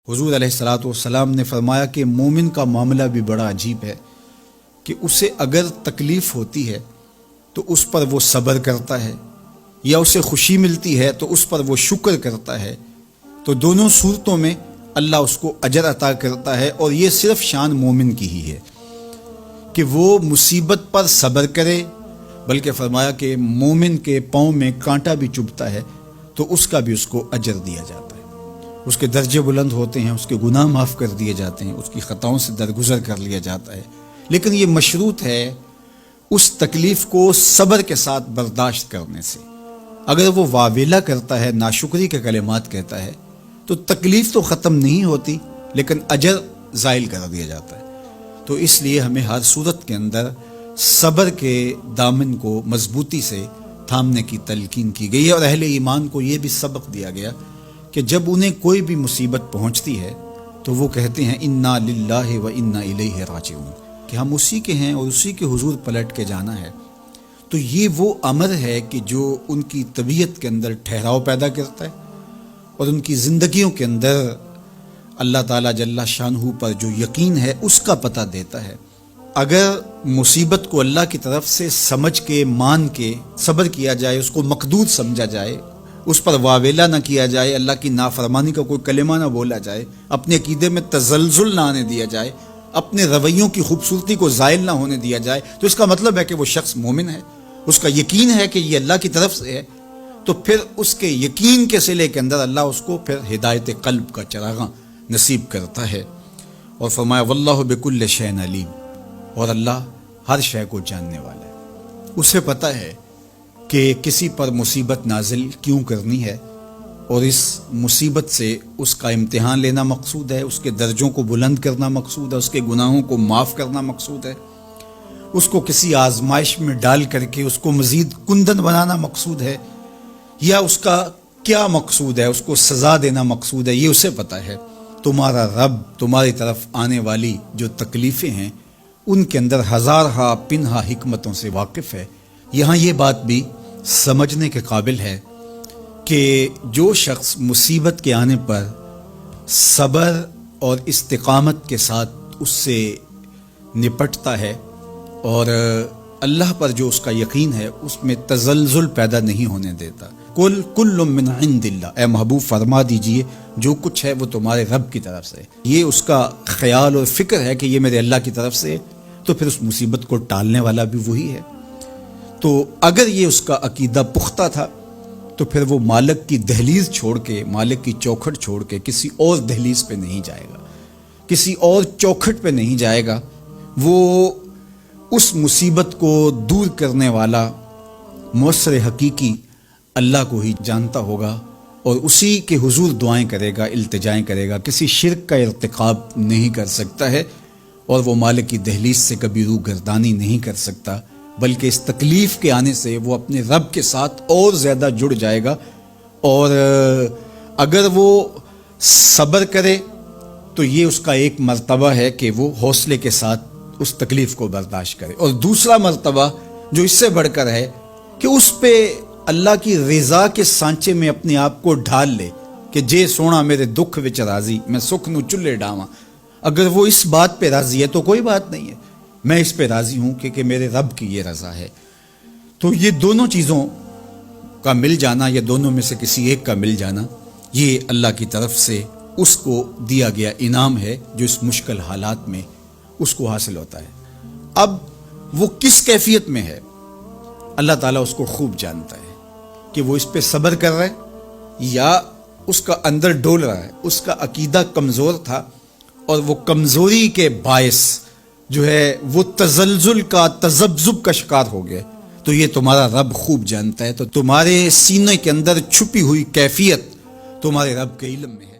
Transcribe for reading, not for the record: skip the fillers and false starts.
حضور علیہ الصلوۃ والسلام نے فرمایا کہ مومن کا معاملہ بھی بڑا عجیب ہے کہ اسے اگر تکلیف ہوتی ہے تو اس پر وہ صبر کرتا ہے، یا اسے خوشی ملتی ہے تو اس پر وہ شکر کرتا ہے، تو دونوں صورتوں میں اللہ اس کو اجر عطا کرتا ہے۔ اور یہ صرف شان مومن کی ہی ہے کہ وہ مصیبت پر صبر کرے، بلکہ فرمایا کہ مومن کے پاؤں میں کانٹا بھی چبھتا ہے تو اس کا بھی اس کو اجر دیا جاتا ہے، اس کے درجے بلند ہوتے ہیں، اس کے گناہ معاف کر دیے جاتے ہیں، اس کی خطاؤں سے درگزر کر لیا جاتا ہے۔ لیکن یہ مشروط ہے اس تکلیف کو صبر کے ساتھ برداشت کرنے سے۔ اگر وہ واویلا کرتا ہے، ناشکری کے کلمات کہتا ہے، تو تکلیف تو ختم نہیں ہوتی لیکن اجر زائل کر دیا جاتا ہے۔ تو اس لیے ہمیں ہر صورت کے اندر صبر کے دامن کو مضبوطی سے تھامنے کی تلقین کی گئی ہے، اور اہل ایمان کو یہ بھی سبق دیا گیا کہ جب انہیں کوئی بھی مصیبت پہنچتی ہے تو وہ کہتے ہیں انا للہ و انا الیہ راجعون، کہ ہم اسی کے ہیں اور اسی کے حضور پلٹ کے جانا ہے۔ تو یہ وہ امر ہے کہ جو ان کی طبیعت کے اندر ٹھہراؤ پیدا کرتا ہے اور ان کی زندگیوں کے اندر اللہ تعالیٰ جل شانہ پر جو یقین ہے اس کا پتہ دیتا ہے۔ اگر مصیبت کو اللہ کی طرف سے سمجھ کے مان کے صبر کیا جائے، اس کو مقدور سمجھا جائے، اس پر واویلا نہ کیا جائے، اللہ کی نافرمانی کا کوئی کلمہ نہ بولا جائے، اپنے عقیدے میں تزلزل نہ آنے دیا جائے، اپنے رویوں کی خوبصورتی کو زائل نہ ہونے دیا جائے، تو اس کا مطلب ہے کہ وہ شخص مومن ہے، اس کا یقین ہے کہ یہ اللہ کی طرف سے ہے۔ تو پھر اس کے یقین کے صلے کے اندر اللہ اس کو پھر ہدایت قلب کا چراغاں نصیب کرتا ہے۔ اور فرمایا واللہ بکل شیء علیم، اور اللہ ہر شے کو جاننے والا ہے، اسے پتہ ہے کہ کسی پر مصیبت نازل کیوں کرنی ہے، اور اس مصیبت سے اس کا امتحان لینا مقصود ہے، اس کے درجوں کو بلند کرنا مقصود ہے، اس کے گناہوں کو معاف کرنا مقصود ہے، اس کو کسی آزمائش میں ڈال کر کے اس کو مزید کندن بنانا مقصود ہے، یا اس کا کیا مقصود ہے، اس کو سزا دینا مقصود ہے، یہ اسے پتہ ہے۔ تمہارا رب تمہاری طرف آنے والی جو تکلیفیں ہیں ان کے اندر ہزارہا پنہا حکمتوں سے واقف ہے۔ یہاں یہ بات بھی سمجھنے کے قابل ہے کہ جو شخص مصیبت کے آنے پر صبر اور استقامت کے ساتھ اس سے نپٹتا ہے اور اللہ پر جو اس کا یقین ہے اس میں تزلزل پیدا نہیں ہونے دیتا، کل من عند اللہ، اے محبوب فرما دیجئے جو کچھ ہے وہ تمہارے رب کی طرف سے، یہ اس کا خیال اور فکر ہے کہ یہ میرے اللہ کی طرف سے، تو پھر اس مصیبت کو ٹالنے والا بھی وہی ہے۔ تو اگر یہ اس کا عقیدہ پختہ تھا تو پھر وہ مالک کی دہلیز چھوڑ کے، مالک کی چوکھٹ چھوڑ کے کسی اور دہلیز پہ نہیں جائے گا، کسی اور چوکھٹ پہ نہیں جائے گا، وہ اس مصیبت کو دور کرنے والا مؤثر حقیقی اللہ کو ہی جانتا ہوگا، اور اسی کے حضور دعائیں کرے گا، التجائیں کرے گا، کسی شرک کا ارتکاب نہیں کر سکتا ہے، اور وہ مالک کی دہلیز سے کبھی روح گردانی نہیں کر سکتا، بلکہ اس تکلیف کے آنے سے وہ اپنے رب کے ساتھ اور زیادہ جڑ جائے گا۔ اور اگر وہ صبر کرے تو یہ اس کا ایک مرتبہ ہے کہ وہ حوصلے کے ساتھ اس تکلیف کو برداشت کرے، اور دوسرا مرتبہ جو اس سے بڑھ کر ہے کہ اس پہ اللہ کی رضا کے سانچے میں اپنے آپ کو ڈھال لے کہ جے سونا میرے دکھ وچ راضی، میں سکھ نو چلے ڈاواں۔ اگر وہ اس بات پہ راضی ہے تو کوئی بات نہیں ہے، میں اس پہ راضی ہوں کہ میرے رب کی یہ رضا ہے۔ تو یہ دونوں چیزوں کا مل جانا، یا دونوں میں سے کسی ایک کا مل جانا، یہ اللہ کی طرف سے اس کو دیا گیا انعام ہے جو اس مشکل حالات میں اس کو حاصل ہوتا ہے۔ اب وہ کس کیفیت میں ہے اللہ تعالیٰ اس کو خوب جانتا ہے، کہ وہ اس پہ صبر کر رہا ہے یا اس کا اندر ڈول رہا ہے، اس کا عقیدہ کمزور تھا اور وہ کمزوری کے باعث جو ہے وہ تزلزل کا، تذبذب کا شکار ہو گیا، تو یہ تمہارا رب خوب جانتا ہے۔ تو تمہارے سینے کے اندر چھپی ہوئی کیفیت تمہارے رب کے علم میں ہے۔